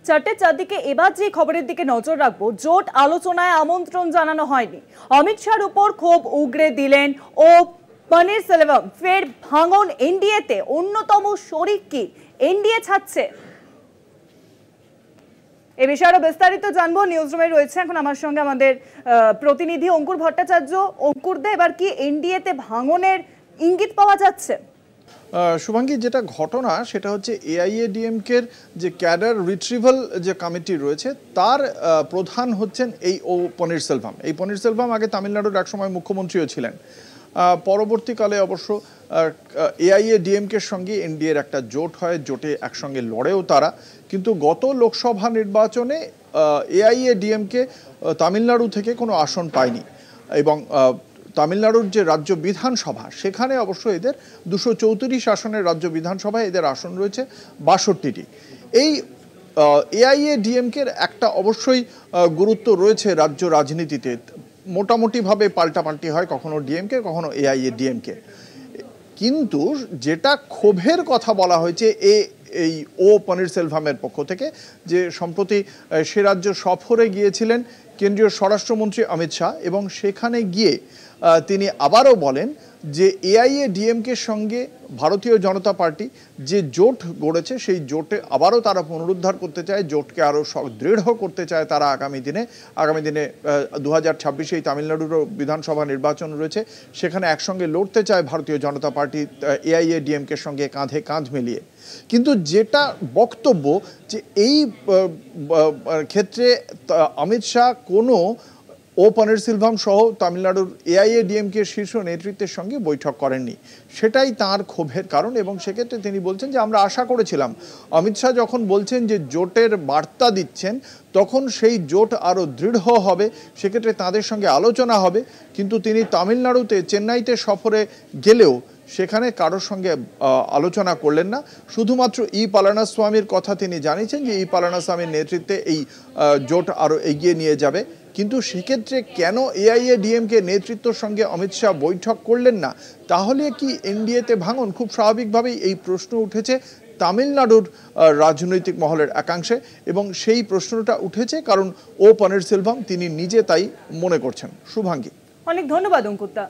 চারটে চারদিকে এবার যে খবরের দিকে নজর রাখবো, জোট আলোচনায় আমন্ত্রণ জানানো হয়নি। অমিত শাহর উপর ক্ষোভ উগরে দিলেন ও পনিরসেলভম। ফের ভাঙন এনডিএতে, অন্যতম শরিক কি এনডিএ ছাড়ছে? এ বিষয়ে আরো বিস্তারিত জানবো। নিউজ রুমে রয়েছে এখন আমার সঙ্গে আমাদের প্রতিনিধি অঙ্কুর ভট্টাচার্য। অঙ্কুর দা, এবার কি এনডিএতে ভাঙনের ইঙ্গিত পাওয়া যাচ্ছে? শুভাঙ্গী, যেটা ঘটনা সেটা হচ্ছে এআইএডিএমকের যে ক্যাডার রিট্রিভাল যে কমিটি রয়েছে তার প্রধান হচ্ছেন এই পনিরসেলভম। এই পনিরসেলভম আগে তামিলনাড়ুর একসময় মুখ্যমন্ত্রীও ছিলেন। পরবর্তীকালে অবশ্য এআইএডিএমকের সঙ্গে এনডিএর একটা জোট হয়, জোটে একসঙ্গে লড়েও তারা। কিন্তু গত লোকসভা নির্বাচনে এআইএডিএমকে তামিলনাড়ু থেকে কোনো আসন পায়নি এবং তামিলনাড়ুর যে রাজ্য বিধানসভা সেখানে অবশ্য এদের 234 আসনের রাজ্য বিধানসভায় এদের আসন রয়েছে 62টি। এই এআইএডিএমকের একটা অবশ্যই গুরুত্ব রয়েছে রাজ্য রাজনীতিতে। মোটামুটিভাবে পাল্টাপাল্টি হয়, কখনো ডিএমকে কখনো এআইএডিএমকে। কিন্তু যেটা ক্ষোভের কথা বলা হয়েছে এই পনিরসেলভমের পক্ষ থেকে, যে সম্প্রতি সে রাজ্য সফরে গিয়েছিলেন কেন্দ্রীয় স্বরাষ্ট্রমন্ত্রী অমিত শাহ, এবং সেখানে গিয়ে তিনি আবারও বলেন যে এআইএডিএমকের সঙ্গে ভারতীয় জনতা পার্টি যে জোট গড়েছে সেই জোটে আবারও তারা পুনরুদ্ধার করতে চায়, জোটকে আরও দৃঢ় করতে চায় তারা আগামী দিনে 2026 তামিলনাড়ুরও বিধানসভা নির্বাচন রয়েছে, সেখানে একসঙ্গে লড়তে চায় ভারতীয় জনতা পার্টি এআইএডিএমকের সঙ্গে কাঁধে কাঁধ মিলিয়ে। কিন্তু যেটা বক্তব্য যে এই ক্ষেত্রে অমিত শাহ কোনো পনিরসেলভম সহ তামিলনাড়ুর এআইএডিএমকে শীর্ষ নেতৃত্বের সঙ্গে বৈঠক করেননি, সেটাই তার ক্ষোভের কারণ। এবং সেক্ষেত্রে তিনি বলছেন যে আমরা আশা করেছিলাম অমিত শাহ যখন বলছেন যে জোটের বার্তা দিচ্ছেন তখন সেই জোট আরও দৃঢ় হবে, সেক্ষেত্রে তাদের সঙ্গে আলোচনা হবে। কিন্তু তিনি তামিলনাড়ুতে চেন্নাইতে সফরে গেলেও সেখানে কারোর সঙ্গে আলোচনা করলেন না। শুধুমাত্র পালানিস্বামীর কথা তিনি জানিয়েছেন যে পালানিস্বামীর নেতৃত্বে এই জোট আরও এগিয়ে নিয়ে যাবে। কিন্তু সেক্ষেত্রে কেন এআইএডিএমকে নেতৃত্বের সঙ্গে অমিত শাহ বৈঠক করলেন না? তাহলে কি এনডিএতে ভাঙন? খুব স্বাভাবিকভাবেই এই প্রশ্ন উঠেছে তামিলনাড়ুর রাজনৈতিক মহলের একাংশে, এবং সেই প্রশ্নটা উঠেছে কারণ পনিরসেলভম তিনি নিজে তাই মনে করছেন। শুভাঙ্গী, অনেক ধন্যবাদ অঙ্কুর দা।